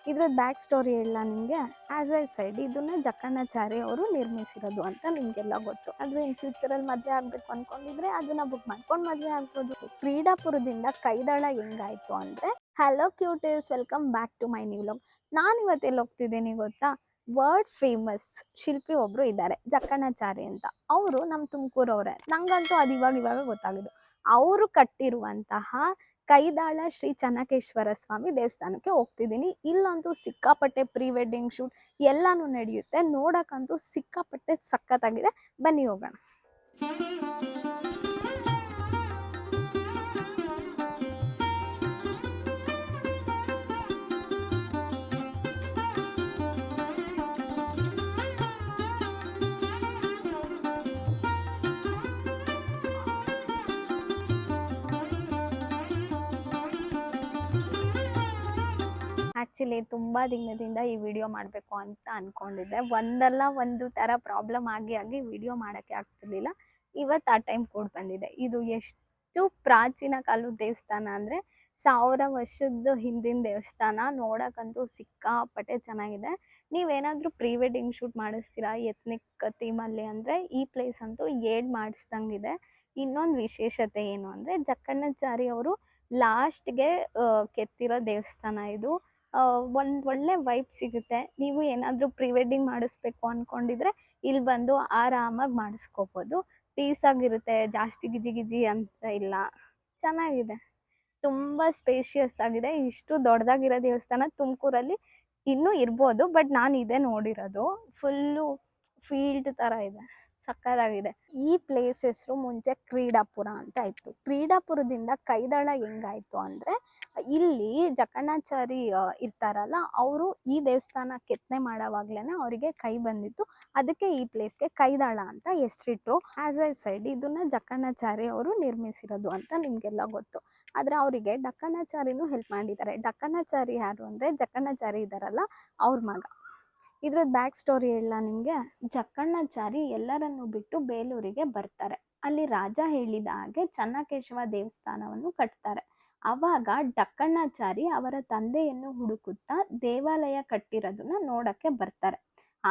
ಇದ್ರದ್ದು back story ಎಲ್ಲ ನಿಮಗೆ ಆಸ್ ಐ ಸೈಡ್ ಇದನ್ನ ಜಕ್ಕಣ್ಣಾಚಾರಿ ಅವರು ನಿರ್ಮಿಸಿರೋದು ಅಂತ ನಿಮಗೆಲ್ಲ ಗೊತ್ತು. ಅದು ಇನ್ ಫ್ಯೂಚರಲ್ಲಿ ಮದುವೆ ಆಗಬೇಕು ಅಂದ್ಕೊಂಡಿದ್ರೆ ಅದನ್ನ ಬುಕ್ ಮಾಡ್ಕೊಂಡು ಮದುವೆ ಆಗ್ಬೋದು. ಕ್ರೀಡಾಪುರದಿಂದ ಕೈದಾಳ ಹೆಂಗಾಯ್ತು ಅಂದರೆ, hello cuties, welcome back to my new vlog. ನಾನು ಇವತ್ತೆಲ್ಲಿ ಹೋಗ್ತಿದ್ದೀನಿ ಗೊತ್ತಾ? ವರ್ಲ್ಡ್ ಫೇಮಸ್ ಶಿಲ್ಪಿ ಒಬ್ರು ಇದ್ದಾರೆ, ಜಕ್ಕಣ್ಣಾಚಾರಿ ಅಂತ. ಅವರು ನಮ್ಮ ತುಮಕೂರವ್ರೆ. ನಂಗಂತೂ ಅದು ಇವಾಗ ಗೊತ್ತಾಗಿದ್ದು. ಅವರು ಕಟ್ಟಿರುವಂತಹ ಕೈದಾಳ ಶ್ರೀ ಚೆನ್ನಕೇಶ್ವರ ಸ್ವಾಮಿ ದೇವಸ್ಥಾನಕ್ಕೆ ಹೋಗ್ತಿದ್ದೀನಿ. ಇಲ್ಲಂತೂ ಸಿಕ್ಕಾಪಟ್ಟೆ ಪ್ರೀ ವೆಡ್ಡಿಂಗ್ ಶೂಟ್ ಎಲ್ಲಾನು ನಡೆಯುತ್ತೆ. ನೋಡಕ್ಕಂತೂ ಸಿಕ್ಕಾಪಟ್ಟೆ ಸಖತ್ತಾಗಿದೆ. ಬನ್ನಿ ಹೋಗೋಣ. ಆ್ಯಕ್ಚುಲಿ ತುಂಬ ದಿನದಿಂದ ಈ ವಿಡಿಯೋ ಮಾಡಬೇಕು ಅಂತ ಅಂದ್ಕೊಂಡಿದ್ದೆ. ಒಂದಲ್ಲ ಒಂದು ಥರ ಪ್ರಾಬ್ಲಮ್ ಆಗಿ ವಿಡಿಯೋ ಮಾಡೋಕ್ಕೆ ಆಗ್ತಿರ್ಲಿಲ್ಲ. ಇವತ್ತು ಆ ಟೈಮ್ ಕೂಡ ಬಂದಿದೆ. ಇದು ಎಷ್ಟು ಪ್ರಾಚೀನ ಕಾಲದ ದೇವಸ್ಥಾನ ಅಂದರೆ 1000 ವರ್ಷದ ಹಿಂದಿನ ದೇವಸ್ಥಾನ. ನೋಡೋಕ್ಕಂತೂ ಸಿಕ್ಕಾಪಟ್ಟೆ ಚೆನ್ನಾಗಿದೆ. ನೀವೇನಾದರೂ ಪ್ರೀ ವೆಡ್ಡಿಂಗ್ ಶೂಟ್ ಮಾಡಿಸ್ತೀರಾ ಎತ್ನಿಕ್ ಥೀಮಲ್ಲಿ ಅಂದರೆ ಈ ಪ್ಲೇಸ್ ಅಂತೂ ಮಾಡಿಸ್ದಂಗಿದೆ. ಇನ್ನೊಂದು ವಿಶೇಷತೆ ಏನು ಅಂದರೆ, ಜಕ್ಕಣ್ಣಾಚಾರಿ ಅವರು ಲಾಸ್ಟ್ಗೆ ಕೆತ್ತಿರೋ ದೇವಸ್ಥಾನ ಇದು. ಒಂದು ಒಳ್ಳೆ ವೈಬ್ ಸಿಗುತ್ತೆ. ನೀವು ಏನಾದರೂ ಪ್ರೀ ವೆಡ್ಡಿಂಗ್ ಮಾಡಿಸ್ಬೇಕು ಅಂದ್ಕೊಂಡಿದ್ರೆ ಇಲ್ಲಿ ಬಂದು ಆರಾಮಾಗಿ ಮಾಡಿಸ್ಕೋಬೋದು. ಪೀಸಾಗಿರುತ್ತೆ, ಜಾಸ್ತಿ ಗಿಜಿ ಅಂತ ಇಲ್ಲ. ಚೆನ್ನಾಗಿದೆ, ತುಂಬ ಸ್ಪೇಷಿಯಸ್ ಆಗಿದೆ. ಇಷ್ಟು ದೊಡ್ಡದಾಗಿರೋ ದೇವಸ್ಥಾನ ತುಮಕೂರಲ್ಲಿ ಇನ್ನೂ ಇರ್ಬೋದು, ಬಟ್ ನಾನು ಇದೇ ನೋಡಿರೋದು. ಫುಲ್ಲು ಫೀಲ್ಡ್ ಥರ ಇದೆ, ಸಕ್ಕತ್ತಾಗಿದೆ. ಈ ಪ್ಲೇಸ್ ಹೆಸರು ಮುಂಚೆ ಕ್ರೀಡಾಪುರ ಅಂತ ಇತ್ತು. ಕ್ರೀಡಾಪುರದಿಂದ ಕೈದಾಳ ಹೆಂಗಾಯ್ತು ಅಂದರೆ, ಇಲ್ಲಿ ಜಕ್ಕಣ್ಣಾಚಾರಿ ಇರ್ತಾರಲ್ಲ, ಅವರು ಈ ದೇವಸ್ಥಾನ ಕೆತ್ತನೆ ಮಾಡೋವಾಗ್ಲೇ ಅವರಿಗೆ ಕೈ ಬಂದಿತ್ತು. ಅದಕ್ಕೆ ಈ ಪ್ಲೇಸ್ಗೆ ಕೈದಾಳ ಅಂತ ಹೆಸರಿಟ್ರು. ಆಸ್ ಐ ಸೈಡ್ ಇದನ್ನ ಜಕ್ಕಣ್ಣಾಚಾರಿ ಅವರು ನಿರ್ಮಿಸಿರೋದು ಅಂತ ನಿಮಗೆಲ್ಲ ಗೊತ್ತು. ಆದರೆ ಅವರಿಗೆ ಡಕ್ಕಣ್ಣಾಚಾರಿನೂ ಹೆಲ್ಪ್ ಮಾಡಿದ್ದಾರೆ. ಡಕ್ಕಣ್ಣಾಚಾರಿ ಯಾರು ಅಂದರೆ, ಜಕ್ಕಣ್ಣಾಚಾರಿ ಇದ್ದಾರಲ್ಲ ಅವ್ರ ಮಗ. ಇದ್ರದ್ದು ಬ್ಯಾಕ್ ಸ್ಟೋರಿ ಎಲ್ಲ ನಿಮಗೆ. ಜಕ್ಕಣ್ಣಾಚಾರಿ ಎಲ್ಲರನ್ನು ಬಿಟ್ಟು ಬೇಲೂರಿಗೆ ಬರ್ತಾರೆ. ಅಲ್ಲಿ ರಾಜ ಹೇಳಿದ ಹಾಗೆ ಚೆನ್ನಕೇಶವ ದೇವಸ್ಥಾನವನ್ನು ಕಟ್ತಾರೆ. ಆವಾಗ ಡಕ್ಕಣ್ಣಾಚಾರಿ ಅವರ ತಂದೆಯನ್ನು ಹುಡುಕುತ್ತಾ ದೇವಾಲಯ ಕಟ್ಟಿರೋದನ್ನ ನೋಡಕ್ಕೆ ಬರ್ತಾರೆ.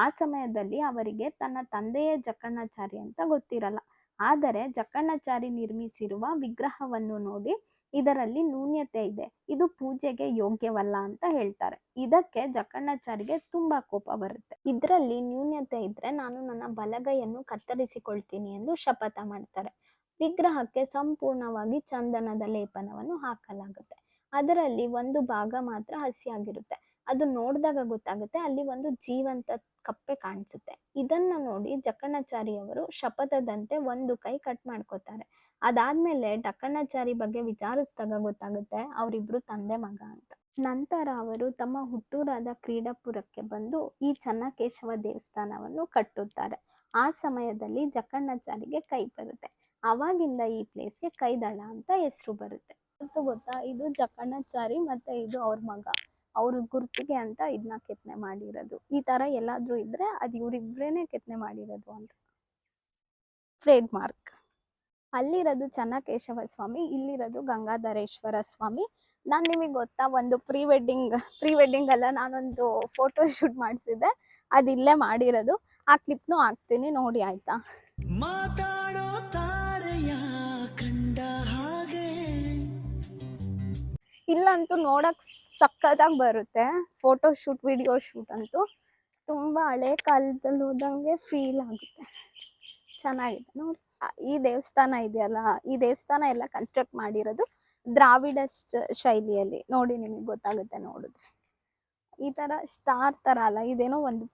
ಆ ಸಮಯದಲ್ಲಿ ಅವರಿಗೆ ತನ್ನ ತಂದೆಯೇ ಜಕ್ಕಣ್ಣಾಚಾರಿ ಅಂತ ಗೊತ್ತಿರಲ್ಲ. ಆದರೆ ಜಕ್ಕಣ್ಣಾಚಾರಿ ನಿರ್ಮಿಸಿರುವ ವಿಗ್ರಹವನ್ನು ನೋಡಿ ಇದರಲ್ಲಿ ನ್ಯೂನ್ಯತೆ ಇದೆ, ಇದು ಪೂಜೆಗೆ ಯೋಗ್ಯವಲ್ಲ ಅಂತ ಹೇಳ್ತಾರೆ. ಇದಕ್ಕೆ ಜಕ್ಕಣ್ಣಾಚಾರಿಗೆ ತುಂಬಾ ಕೋಪ ಬರುತ್ತೆ. ಇದರಲ್ಲಿ ನ್ಯೂನ್ಯತೆ ಇದ್ರೆ ನಾನು ನನ್ನ ಬಲಗೈಯನ್ನು ಕತ್ತರಿಸಿಕೊಳ್ತೀನಿ ಎಂದು ಶಪಥ ಮಾಡ್ತಾರೆ. ವಿಗ್ರಹಕ್ಕೆ ಸಂಪೂರ್ಣವಾಗಿ ಚಂದನದ ಲೇಪನವನ್ನು ಹಾಕಲಾಗುತ್ತೆ. ಅದರಲ್ಲಿ ಒಂದು ಭಾಗ ಮಾತ್ರ ಹಸಿಯಾಗಿರುತ್ತೆ. ಅದು ನೋಡಿದಾಗ ಗೊತ್ತಾಗುತ್ತೆ, ಅಲ್ಲಿ ಒಂದು ಜೀವಂತ ಕಪ್ಪೆ ಕಾಣಿಸುತ್ತೆ. ಇದನ್ನ ನೋಡಿ ಜಕ್ಕಣ್ಣಾಚಾರಿ ಅವರು ಶಪಥದಂತೆ ಒಂದು ಕೈ ಕಟ್ ಮಾಡ್ಕೋತಾರೆ. ಅದಾದ್ಮೇಲೆ ಡಕ್ಕಣ್ಣಾಚಾರಿ ಬಗ್ಗೆ ವಿಚಾರಿಸಿದಾಗ ಗೊತ್ತಾಗುತ್ತೆ ಅವರಿಬ್ರು ತಂದೆ ಮಗ ಅಂತ. ನಂತರ ಅವರು ತಮ್ಮ ಹುಟ್ಟೂರಾದ ಕ್ರೀಡಾಪುರಕ್ಕೆ ಬಂದು ಈ ಚೆನ್ನಕೇಶವ ದೇವಸ್ಥಾನವನ್ನು ಕಟ್ಟುತ್ತಾರೆ. ಆ ಸಮಯದಲ್ಲಿ ಜಕ್ಕಣ್ಣಾಚಾರಿಗೆ ಕೈ ಬರುತ್ತೆ. ಅವಾಗಿಂದ ಈ ಪ್ಲೇಸ್ಗೆ ಕೈದಾಳ ಅಂತ ಹೆಸರು ಬರುತ್ತೆ. ಗೊತ್ತಾ, ಇದು ಜಕ್ಕಣ್ಣಾಚಾರಿ ಮತ್ತೆ ಇದು ಅವ್ರ ಮಗ, ಅವ್ರ ಗುರ್ತಿಗೆ ಅಂತ ಇದನ್ನ ಕೆತ್ತನೆ ಮಾಡಿರೋದು. ಈ ತರ ಎಲ್ಲಾದ್ರೂ ಇದ್ರೆ ಅದು ಇವ್ರಿಬ್ರೇನೆ ಕೆತ್ತನೆ ಮಾಡಿರೋದು ಅಂತ. Trademark. ಅಲ್ಲಿರೋದು ಚೆನ್ನಕೇಶವ ಸ್ವಾಮಿ, ಇಲ್ಲಿರೋದು ಗಂಗಾಧರೇಶ್ವರ ಸ್ವಾಮಿ. ನಾನು ನಿಮಗೆ ಗೊತ್ತಾ, ಒಂದು ಪ್ರೀ ವೆಡ್ಡಿಂಗ್ ಅಲ್ಲ, ನಾನೊಂದು ಫೋಟೋ ಶೂಟ್ ಮಾಡಿಸಿದ್ದೆ, ಅದು ಇಲ್ಲೇ ಮಾಡಿರೋದು. ಆ ಕ್ಲಿಪ್ನು ಹಾಕ್ತೀನಿ ನೋಡಿ, ಆಯ್ತಾ? ಮಾತಾಡೋ ತಾರೆಯ ಕಂಡ ಹಾಗೆ ಇಲ್ಲಂತೂ ನೋಡಕ್ ಸಕ್ಕತ್ತಾಗಿ ಬರುತ್ತೆ. ಫೋಟೋ ಶೂಟ್, ವಿಡಿಯೋ ಶೂಟ್ ಅಂತೂ ತುಂಬಾ ಹಳೆ ಕಾಲದಲ್ಲಿ ಹೋದಂಗೆ ಫೀಲ್ ಆಗುತ್ತೆ. ಚೆನ್ನಾಗಿದೆ ನೋಡಿ. ಈ ದೇವಸ್ಥಾನ ಇದೆಯಲ್ಲ, ಈ ದೇವಸ್ಥಾನ ಎಲ್ಲ ಕನ್ಸ್ಟ್ರಕ್ಟ್ ಮಾಡಿರೋದು ದ್ರಾವಿಡ ಶೈಲಿಯಲ್ಲಿ. ನೋಡಿ, ನಿಮಗೆ ಗೊತ್ತಾಗುತ್ತೆ ನೋಡಿದ್ರೆ. ಈ ತರ ಸ್ಟಾರ್ ತರ ಅಲ್ಲ, ಇದೇನೋ ಒಂದು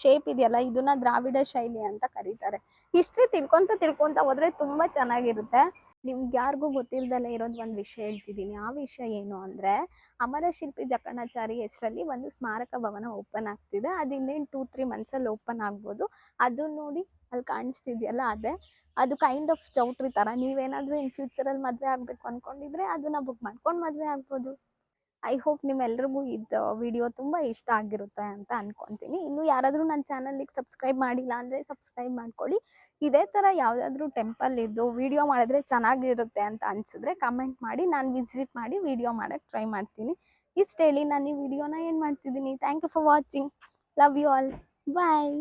ಶೇಪ್ ಇದೆಯಲ್ಲ, ಇದನ್ನ ದ್ರಾವಿಡ ಶೈಲಿ ಅಂತ ಕರೀತಾರೆ. ಹಿಸ್ಟ್ರಿ ತಿಳ್ಕೊಂತ ಹೋದ್ರೆ ತುಂಬಾ ಚೆನ್ನಾಗಿರುತ್ತೆ. ನಿಮ್ಗೆ ಯಾರಿಗೂ ಗೊತ್ತಿಲ್ದಲೇ ಇರೋದು ಒಂದು ವಿಷಯ ಹೇಳ್ತಿದ್ದೀನಿ. ಆ ವಿಷಯ ಏನು ಅಂದರೆ, ಅಮರ ಶಿಲ್ಪಿ ಜಕ್ಕಣ್ಣಾಚಾರಿ ಹೆಸರಲ್ಲಿ ಒಂದು ಸ್ಮಾರಕ ಭವನ ಓಪನ್ ಆಗ್ತಿದೆ. ಅದು ಇನ್ನೇನು 2-3 ಮಂತ್ಸಲ್ಲಿ ಓಪನ್ ಆಗ್ಬೋದು. ಅದು ನೋಡಿ, ಅಲ್ಲಿ ಕಾಣಿಸ್ತಿದೆಯಲ್ಲ, ಅದು ಕೈಂಡ್ ಆಫ್ ಚೌಟ್ರಿ ಥರ. ನೀವೇನಾದರೂ ಇನ್ ಫ್ಯೂಚರಲ್ಲಿ ಮದುವೆ ಆಗಬೇಕು ಅಂದ್ಕೊಂಡಿದ್ರೆ ಅದನ್ನ ಬುಕ್ ಮಾಡ್ಕೊಂಡು ಮದುವೆ ಆಗ್ಬೋದು. ಐ ಹೋಪ್ ನಿಮ್ಮೆಲ್ರಿಗೂ ಇದು ವಿಡಿಯೋ ತುಂಬ ಇಷ್ಟ ಆಗಿರುತ್ತೆ ಅಂತ ಅನ್ಕೊತೀನಿ. ಇನ್ನು ಯಾರಾದರೂ ನನ್ನ ಚಾನಲ್ಗೆ ಸಬ್ಸ್ಕ್ರೈಬ್ ಮಾಡಿಲ್ಲ ಅಂದರೆ ಸಬ್ಸ್ಕ್ರೈಬ್ ಮಾಡ್ಕೊಳ್ಳಿ. ಇದೇ ಥರ ಯಾವುದಾದ್ರೂ ಟೆಂಪಲ್ ಇದ್ದು ವಿಡಿಯೋ ಮಾಡಿದ್ರೆ ಚೆನ್ನಾಗಿರುತ್ತೆ ಅಂತ ಅನಿಸಿದ್ರೆ ಕಮೆಂಟ್ ಮಾಡಿ, ನಾನು ವಿಸಿಟ್ ಮಾಡಿ ವಿಡಿಯೋ ಮಾಡೋಕ್ಕೆ ಟ್ರೈ ಮಾಡ್ತೀನಿ. ಇಷ್ಟು ಹೇಳಿ ನಾನು ಈ ವಿಡಿಯೋನ ಏನು ಮಾಡ್ತಿದ್ದೀನಿ. Thank you for watching. Love you all. Bye.